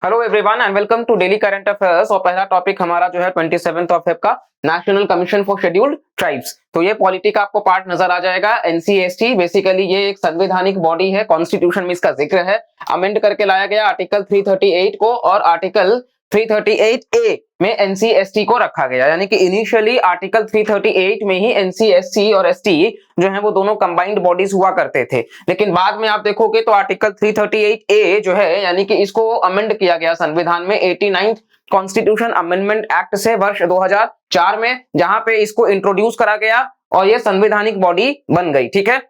Hello everyone and welcome to daily current affairs. और पहला topic हमारा जो है 27 ऑफ फेब का national commission for scheduled tribes. तो ये पॉलिटी का आपको पार्ट नजर आ जाएगा। एनसीएसटी बेसिकली ये एक संवैधानिक बॉडी है, कॉन्स्टिट्यूशन में इसका जिक्र है। अमेंड करके लाया गया आर्टिकल 338 को और आर्टिकल 338A में एनसीएसटी को रखा गया, यानी कि इनिशियली आर्टिकल 338 में ही एनसीएसटी और एसटी जो है वो दोनों कंबाइंड बॉडीज हुआ करते थे, लेकिन बाद में आप देखोगे तो आर्टिकल 338A जो है यानी कि इसको अमेंड किया गया संविधान में 89th कॉन्स्टिट्यूशन अमेंडमेंट एक्ट से वर्ष 2004 में, जहां पे इसको इंट्रोड्यूस करा गया और ये संवैधानिक बॉडी बन गई। ठीक है,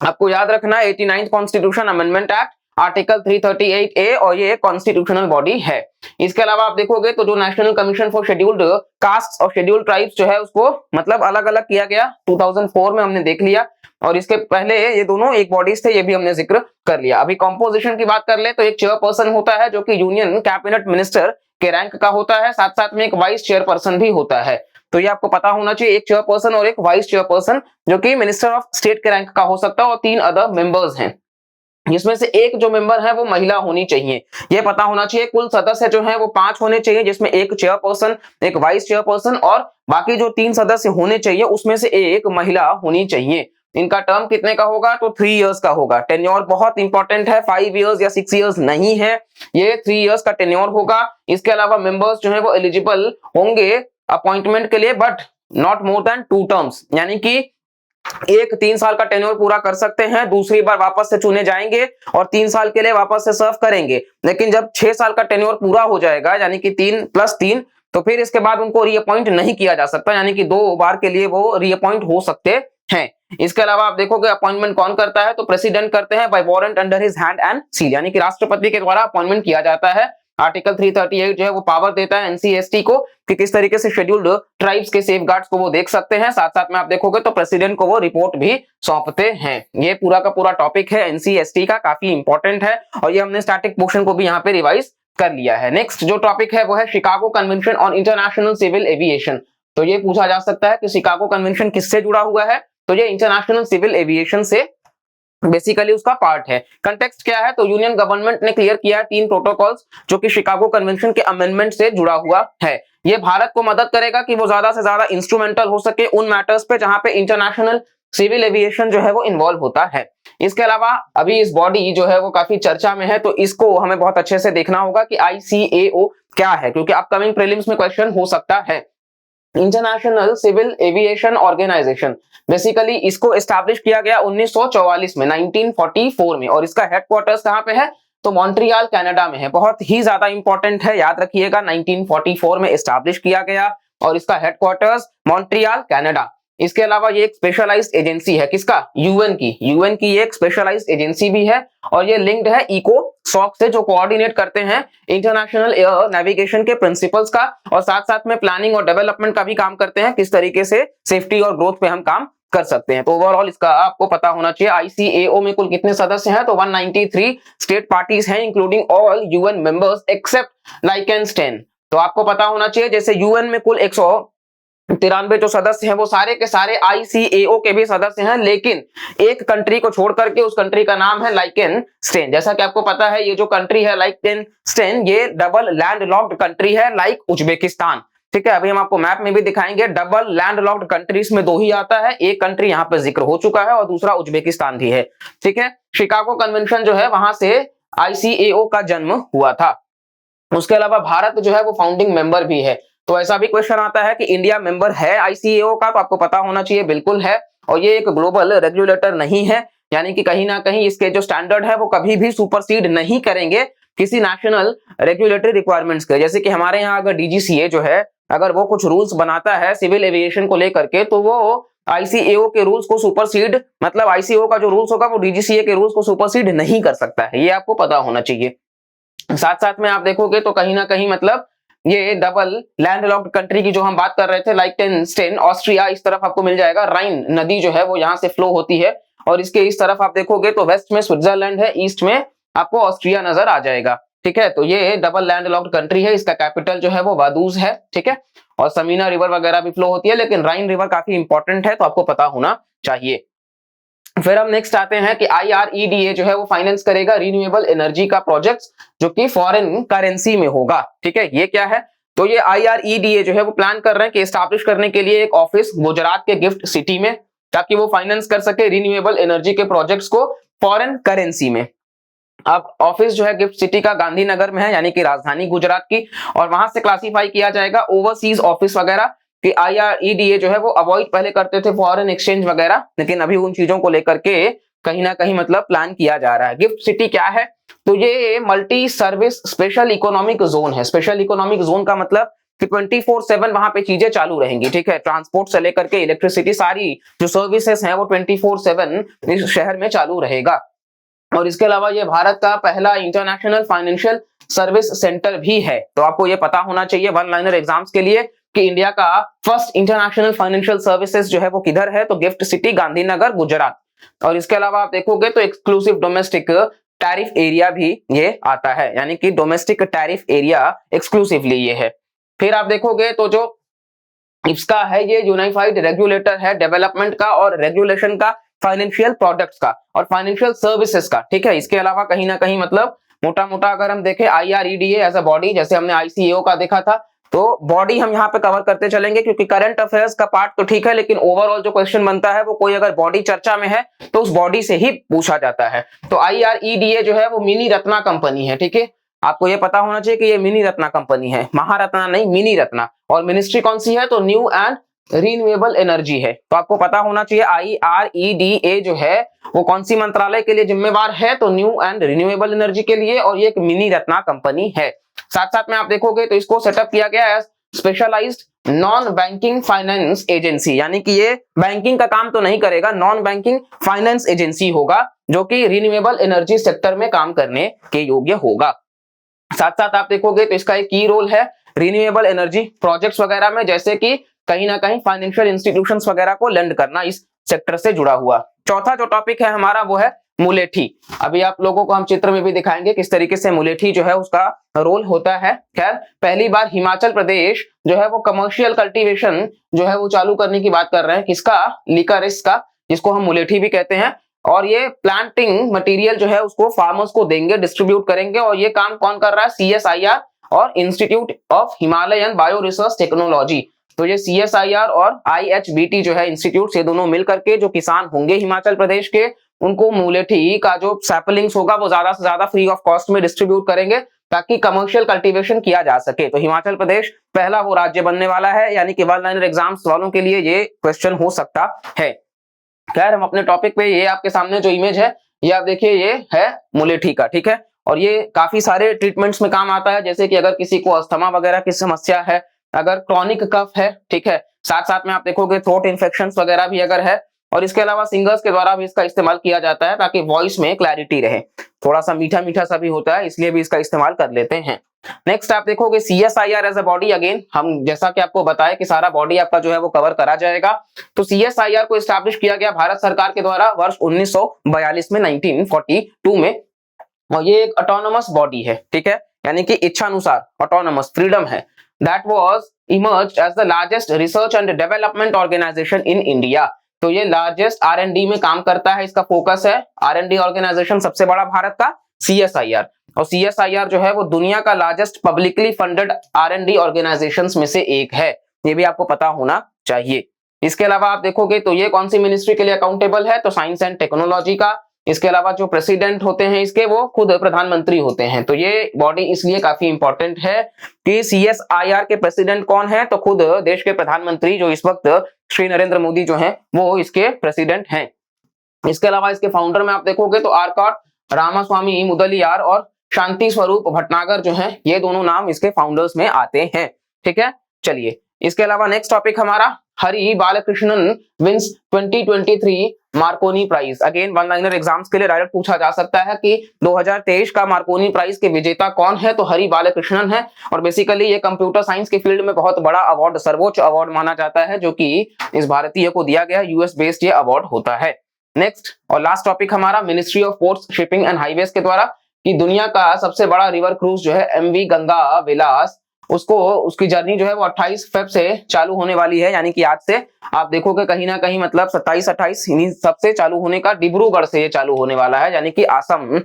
आपको याद रखना 89th constitution amendment act article 338A और ये कॉन्स्टिट्यूशनल बॉडी है। इसके अलावा आप देखोगे तो जो national commission for scheduled caste और शेड्यूल्ड ट्राइब्स जो है उसको मतलब अलग अलग किया गया 2004 में, हमने देख लिया। और इसके पहले ये दोनों एक बॉडीज थे, ये भी हमने जिक्र कर लिया। अभी कंपोजिशन की बात कर ले तो एक चेयरपर्सन होता है जो कि यूनियन कैबिनेट मिनिस्टर के रैंक का होता है, साथ साथ में एक वाइस चेयरपर्सन भी होता है। तो ये आपको पता होना चाहिए, एक चेयरपर्सन और एक वाइस चेयरपर्सन जो कि मिनिस्टर ऑफ स्टेट के रैंक का हो सकता है, और 3 अदर मेंबर्स हैं, जिसमें से एक जो मेंबर है वो महिला होनी चाहिए। ये पता होना चाहिए। कुल सदस्य जो है वो 5 होने चाहिए, जिसमें एक चेयरपर्सन, एक वाइस चेयरपर्सन और बाकी जो 3 सदस्य होने चाहिए उसमें से एक महिला होनी चाहिए। इनका टर्म कितने का होगा तो 3 इयर्स का होगा। टेन्योर बहुत इंपॉर्टेंट है, 5 इयर्स या 6 इयर्स नहीं है, ये 3 इयर्स का टेन्योर होगा। इसके अलावा मेंबर्स जो है वो एलिजिबल होंगे अपॉइंटमेंट के लिए, but not more than 2 terms, यानी कि एक 3 साल का टेन्योर पूरा कर सकते हैं, दूसरी बार वापस से चुने जाएंगे और 3 साल के लिए वापस से सर्व करेंगे। लेकिन जब 6 साल का टेन्योर पूरा हो जाएगा, यानी कि 3 + 3, तो फिर इसके बाद उनको रीअपॉइंट नहीं किया जा सकता, यानी कि 2 बार के लिए वो रीअपॉइंट हो सकते हैं। इसके अलावा आप देखोगे अपॉइंटमेंट कौन करता है तो प्रेसिडेंट करते हैं by warrant under his hand and seal, यानी कि राष्ट्रपति के द्वारा अपॉइंटमेंट किया जाता है। आर्टिकल 338 जो है वो पावर देता है एनसीएसटी को कि किस तरीके से शेड्यूल्ड ट्राइब्स के सेफगार्ड्स को वो देख सकते हैं। साथ साथ में आप देखोगे तो प्रेसिडेंट को वो रिपोर्ट भी सौंपते हैं। ये पूरा का पूरा टॉपिक है एनसीएसटी का, काफी इंपॉर्टेंट है और ये हमने स्टैटिक पोर्शन को भी यहाँ पे रिवाइज कर लिया है। नेक्स्ट जो टॉपिक है वो है Chicago convention on international civil aviation. तो ये पूछा जा सकता है कि शिकागो कन्वेंशन किससे जुड़ा हुआ है, तो ये इंटरनेशनल सिविल एविएशन से बेसिकली उसका पार्ट है। कंटेक्स्ट क्या है तो यूनियन गवर्नमेंट ने क्लियर किया 3 प्रोटोकॉल्स जो कि शिकागो कन्वेंशन के अमेंडमेंट से जुड़ा हुआ है। ये भारत को मदद करेगा कि वो ज्यादा से ज्यादा इंस्ट्रूमेंटल हो सके उन मैटर्स पे जहां पे इंटरनेशनल सिविल एविएशन जो है वो इन्वॉल्व होता है। इसके अलावा अभी इस बॉडी जो है वो काफी चर्चा में है, तो इसको हमें बहुत अच्छे से देखना होगा कि ICAO क्या है, क्योंकि अपकमिंग प्रीलिम्स में क्वेश्चन हो सकता है। International civil aviation organization, basically इसको एस्टैब्लिश किया गया 1944 में, 1944 में, और इसका हेडक्वार्टर्स कहां पे है तो मॉन्ट्रियल कनाडा में है। बहुत ही ज्यादा इंपॉर्टेंट है, याद रखिएगा 1944 में एस्टैब्लिश किया गया और इसका हेडक्वार्टर्स मॉन्ट्रियल कनाडा। इसके अलावा ये एक स्पेशलाइज्ड एजेंसी है, किसका यूएन की ये एक स्पेशलाइज्ड एजेंसी भी है और ये लिंक्ड है इकोसॉक से, जो कोऑर्डिनेट करते हैं इंटरनेशनल एयर नेविगेशन के प्रिंसिपल्स का, और साथ साथ में प्लानिंग और डेवलपमेंट का भी काम करते हैं, किस तरीके से सेफ्टी और ग्रोथ पे हम काम कर सकते हैं। तो ओवरऑल इसका आपको पता होना चाहिए। ICAO में कुल कितने सदस्य हैं तो 193 स्टेट पार्टीज हैं, including all UN members except Liechtenstein. तो आपको पता होना चाहिए जैसे यूएन में कुल 193 जो सदस्य हैं वो सारे के सारे ICAO के भी सदस्य हैं, लेकिन एक कंट्री को छोड़ करके, उस कंट्री का नाम है लाइकेनस्टेन। जैसा कि आपको पता है ये जो कंट्री है लाइकेनस्टेन ये डबल लैंड लॉक्ड कंट्री है, लाइक उज्बेकिस्तान। ठीक है, अभी हम आपको मैप में भी दिखाएंगे। डबल लैंड लॉक्ड कंट्रीज में 2 ही आता है, एक कंट्री यहाँ पे जिक्र हो चुका है और दूसरा उज्बेकिस्तान भी है। ठीक है, शिकागो कन्वेंशन जो है वहां से ICAO का जन्म हुआ था। उसके अलावा भारत जो है वो फाउंडिंग मेंबर भी है। तो ऐसा भी क्वेश्चन आता है कि इंडिया मेंबर है ICAO का, तो आपको पता होना चाहिए बिल्कुल है। और ये एक ग्लोबल रेगुलेटर नहीं है, यानी कि कहीं ना कहीं इसके जो स्टैंडर्ड है वो कभी भी सुपरसीड नहीं करेंगे किसी नेशनल रेगुलेटरी रिक्वायरमेंट्स के। जैसे कि हमारे यहाँ अगर DGCA जो है अगर वो कुछ रूल्स बनाता है सिविल एविएशन को लेकर के, तो वो ICAO के रूल्स को सुपरसीड, मतलब ICAO का जो रूल्स होगा वो DGCA के रूल्स को सुपरसीड नहीं कर सकता है, ये आपको पता होना चाहिए। साथ साथ में आप देखोगे तो कहीं ना कहीं मतलब ये डबल लैंड लॉक्ड कंट्री की जो हम बात कर रहे थे, लाइechtenstein ऑस्ट्रिया, इस तरफ आपको मिल जाएगा। राइन नदी जो है वो यहाँ से फ्लो होती है और इसके इस तरफ आप देखोगे तो वेस्ट में स्विट्जरलैंड है, ईस्ट में आपको ऑस्ट्रिया नजर आ जाएगा। ठीक है, तो ये डबल लैंड लॉक्ड कंट्री है, इसका कैपिटल जो है वो वादूज है। ठीक है, और समीना रिवर वगैरह भी फ्लो होती है, लेकिन राइन रिवर काफी इंपॉर्टेंट है तो आपको पता होना चाहिए। फिर हम नेक्स्ट आते हैं कि IREDA जो है वो फाइनेंस करेगा रिन्यूएबल एनर्जी का प्रोजेक्ट्स जो कि फॉरेन करेंसी में होगा। ठीक है, ये क्या है, तो ये IREDA जो है वो प्लान कर रहे हैं कि एस्टैब्लिश करने के लिए एक ऑफिस गुजरात के गिफ्ट सिटी में, ताकि वो फाइनेंस कर सके रिन्यूएबल एनर्जी के प्रोजेक्ट्स को फॉरेन करेंसी में। अब ऑफिस जो है गिफ्ट सिटी का गांधीनगर में है, यानी कि राजधानी गुजरात की, और वहां से क्लासिफाई किया जाएगा ओवरसीज ऑफिस वगैरह कि IREDA जो है वो अवॉइड पहले करते थे फॉरेन एक्सचेंज वगैरह, लेकिन अभी उन चीजों को लेकर के कहीं ना कहीं मतलब प्लान किया जा रहा है। गिफ्ट सिटी क्या है, तो ये multi service special economic zone है। स्पेशल इकोनॉमिक जोन का मतलब कि 24/7 वहां पे चीजें चालू रहेंगी। ठीक है, ट्रांसपोर्ट से लेकर के इलेक्ट्रिसिटी, सारी जो सर्विसेज हैं वो 24/7 इस शहर में चालू रहेगा। और इसके अलावा ये भारत का पहला इंटरनेशनल फाइनेंशियल सर्विस सेंटर भी है। तो आपको ये पता होना चाहिए वन लाइनर एग्जाम्स के लिए कि इंडिया का फर्स्ट इंटरनेशनल फाइनेंशियल सर्विसेज जो है वो किधर है, तो गिफ्ट सिटी गांधीनगर गुजरात। और इसके अलावा आप देखोगे तो एक्सक्लूसिव डोमेस्टिक टैरिफ एरिया भी ये आता है, यानी कि डोमेस्टिक टैरिफ एरिया एक्सक्लूसिवली ये है। फिर आप देखोगे तो जो इसका है ये यूनिफाइड रेगुलेटर है डेवलपमेंट का और रेगुलेशन का, फाइनेंशियल प्रोडक्ट्स का और फाइनेंशियल सर्विसेज का। ठीक है, इसके अलावा कहीं ना कहीं मतलब मोटा मोटा अगर हम देखें IREDA एज अ बॉडी, जैसे हमने ICAO का देखा था, तो बॉडी हम यहाँ पे कवर करते चलेंगे, क्योंकि करंट अफेयर्स का पार्ट तो ठीक है, लेकिन ओवरऑल जो क्वेश्चन बनता है वो कोई अगर बॉडी चर्चा में है तो उस बॉडी से ही पूछा जाता है। तो IREDA जो है वो मिनी रत्ना कंपनी है। ठीक है, आपको ये पता होना चाहिए कि ये मिनी रत्ना कंपनी है, महारत्ना नहीं, मिनी रत्ना। और मिनिस्ट्री कौन सी है, तो न्यू एंड रिन्यूएबल एनर्जी है। तो आपको पता होना चाहिए IREDA जो है वो कौन सी मंत्रालय के लिए जिम्मेवार है, तो न्यू एंड रिन्यूएबल एनर्जी के लिए, और ये एक मिनी रत्ना कंपनी है। साथ साथ में आप देखोगे तो इसको सेटअप किया गया है specialized non banking finance agency, यानी कि ये बैंकिंग का काम तो नहीं करेगा, नॉन बैंकिंग फाइनेंस एजेंसी होगा जो कि रिन्यूएबल एनर्जी सेक्टर में काम करने के योग्य होगा। साथ साथ आप देखोगे तो इसका एक की रोल है रिन्यूएबल एनर्जी प्रोजेक्ट्स वगैरह में, जैसे कि कहीं ना कहीं फाइनेंशियल इंस्टीट्यूशंस वगैरह को लेंड करना इस सेक्टर से जुड़ा हुआ। चौथा जो टॉपिक है हमारा वो है मुलेठी। अभी आप लोगों को हम चित्र में भी दिखाएंगे किस तरीके से मुलेठी जो है उसका रोल होता है। खैर, पहली बार हिमाचल प्रदेश जो है वो कमर्शियल कल्टीवेशन जो है वो चालू करने की बात कर रहे हैं, किसका, लिकारिस का, जिसको हम मुलेठी भी कहते हैं। और ये प्लांटिंग मटेरियल जो है उसको फार्मर्स को देंगे, डिस्ट्रीब्यूट करेंगे। और ये काम कौन कर रहा है, CSIR और institute of Himalayan bio research technology. तो ये CSIR और IHBT जो है इंस्टीट्यूट, ये दोनों मिलकर के जो किसान होंगे हिमाचल प्रदेश के, उनको मुलेठी का जो सैपलिंग्स होगा वो ज्यादा से ज्यादा फ्री ऑफ कॉस्ट में डिस्ट्रीब्यूट करेंगे, ताकि कमर्शियल कल्टीवेशन किया जा सके। तो हिमाचल प्रदेश पहला वो राज्य बनने वाला है, यानी कि वन लाइनर एग्जाम्स वालों के लिए ये क्वेश्चन हो सकता है। खैर, हम अपने टॉपिक पे, ये आपके सामने जो इमेज है ये आप देखिए, ये है मुलेठी का। ठीक है, और ये काफी सारे ट्रीटमेंट्स में काम आता है, जैसे कि अगर किसी को अस्थमा वगैरह की समस्या है, अगर क्रॉनिक कफ है, ठीक है, साथ साथ में आप देखोगे थ्रोट इन्फेक्शंस वगैरह भी अगर है। और इसके अलावा सिंगर्स के द्वारा भी इसका इस्तेमाल किया जाता है, ताकि वॉइस में क्लैरिटी रहे, थोड़ा सा मीठा मीठा सा भी होता है, इसलिए भी इसका इस्तेमाल कर लेते हैं। नेक्स्ट आप देखोगे CSIR as a body. Again हम जैसा कि आपको बताया कि सारा बॉडी आपका जो है वो कवर करा जाएगा। तो CSIR को एस्टैब्लिश किया गया भारत सरकार के द्वारा वर्ष 1942 में, 1942 में। और ये एक ऑटोनोमस बॉडी है। ठीक है, यानी कि इच्छानुसार, ऑटोनोमस, फ्रीडम है। That was emerged as the largest research and development organization in India. तो ये लार्जेस्ट R&D में काम करता है, इसका फोकस है R&D ऑर्गेनाइजेशन सबसे बड़ा भारत का CSIR। और CSIR जो है वो दुनिया का largest publicly funded R&D organisations में से एक है, ये भी आपको पता होना चाहिए। इसके अलावा आप देखोगे तो ये कौन सी मिनिस्ट्री के लिए अकाउंटेबल है, तो साइंस एंड टेक्नोलॉजी का। इसके अलावा जो प्रेसिडेंट होते हैं इसके, वो खुद प्रधानमंत्री होते हैं। तो ये बॉडी इसलिए काफी इंपॉर्टेंट है कि CSIR के प्रेसिडेंट कौन है, तो खुद देश के प्रधानमंत्री जो इस वक्त श्री नरेंद्र मोदी जो हैं वो इसके प्रेसिडेंट हैं। इसके अलावा इसके फाउंडर में आप देखोगे तो आरकॉट रामास्वामी मुदलियार और शांति स्वरूप भटनागर जो हैं, ये दोनों नाम इसके फाउंडर्स में आते हैं। ठीक है, चलिए इसके अलावा नेक्स्ट टॉपिक हमारा Hari Balakrishnan wins 2023 Marconi prize. Again one liner exams के लिए डायरेक्ट पूछा जा सकता है कि 2023 का मार्कोनी प्राइज के विजेता कौन है, तो हरि बालकृष्णन है। और बेसिकली ये कंप्यूटर साइंस के फील्ड में बहुत बड़ा अवार्ड, सर्वोच्च अवार्ड माना जाता है, जो कि इस भारतीय को दिया गया, US बेस्ड ये अवार्ड होता है। नेक्स्ट और लास्ट टॉपिक हमारा ministry of ports, shipping and highways के द्वारा कि दुनिया का सबसे बड़ा रिवर क्रूज जो है MV गंगा विलास उसको उसकी जर्नी जो है वो 28 फेब से चालू होने वाली है, यानी कि आज से आप देखोगे कहीं ना कहीं मतलब 27-28 इन्हीं सबसे चालू होने का, डिब्रूगढ़ से ये चालू होने वाला है, यानी कि असम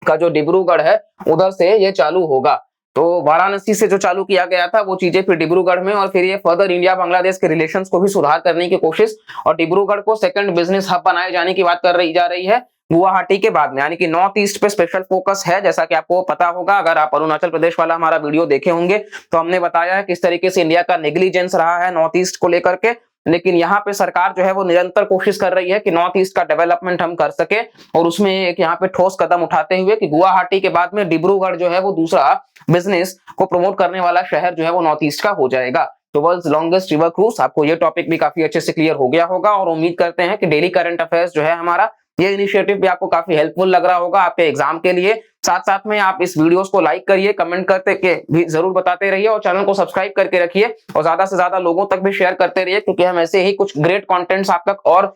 का जो डिब्रूगढ़ है उधर से ये चालू होगा। तो वाराणसी से जो चालू किया गया था वो चीजें फिर डिब्रूगढ़ में, और फिर ये फर्दर इंडिया बांग्लादेश के रिलेशंस को भी सुधार करने की कोशिश, और डिब्रूगढ़ को सेकंड बिजनेस हब बनाए जाने की बात जा रही है गुवाहाटी के बाद में, यानी कि नॉर्थ ईस्ट पे स्पेशल फोकस है। जैसा कि आपको पता होगा, अगर आप अरुणाचल प्रदेश वाला हमारा वीडियो देखे होंगे तो हमने बताया है किस तरीके से इंडिया का नेग्लिजेंस रहा है नॉर्थ ईस्ट को लेकर के, लेकिन यहाँ पे सरकार जो है वो निरंतर कोशिश कर रही है कि नॉर्थ ईस्ट का डेवलपमेंट हम कर सके, और उसमें एक यहाँ पे ठोस कदम उठाते हुए कि गुवाहाटी के बाद में डिब्रूगढ़ जो है वो दूसरा बिजनेस को प्रमोट करने वाला शहर जो है वो नॉर्थ ईस्ट का हो जाएगा। तो वर्ल्ड्स लॉन्गेस्ट रिवर क्रूज, आपको ये टॉपिक भी काफी अच्छे से क्लियर हो गया होगा, और उम्मीद करते हैं कि डेली करंट अफेयर्स जो है हमारा ये इनिशिएटिव भी आपको काफी हेल्पफुल लग रहा होगा आपके एग्जाम के लिए। साथ साथ में आप इस वीडियोस को लाइक करिए, कमेंट करते के भी जरूर बताते रहिए, और चैनल को सब्सक्राइब करके रखिए, और ज्यादा से ज्यादा लोगों तक भी शेयर करते रहिए, क्योंकि हम ऐसे ही कुछ ग्रेट कंटेंट्स आप तक और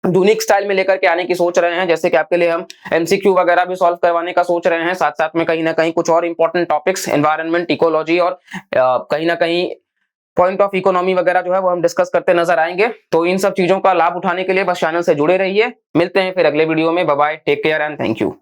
यूनिक स्टाइल में लेकर के आने की सोच रहे हैं। जैसे कि आपके लिए हम एमसीक्यू वगैरह भी सॉल्व करवाने का सोच रहे हैं, साथ साथ में कहीं ना कहीं कुछ और इंपॉर्टेंट टॉपिक्स, एनवायरनमेंट, इकोलॉजी, और कहीं ना कहीं पॉइंट ऑफ इकोनॉमी वगैरह जो है वो हम डिस्कस करते नजर आएंगे। तो इन सब चीजों का लाभ उठाने के लिए बस चैनल से जुड़े रहिए। मिलते हैं फिर अगले वीडियो में। Bye bye, take care and thank you.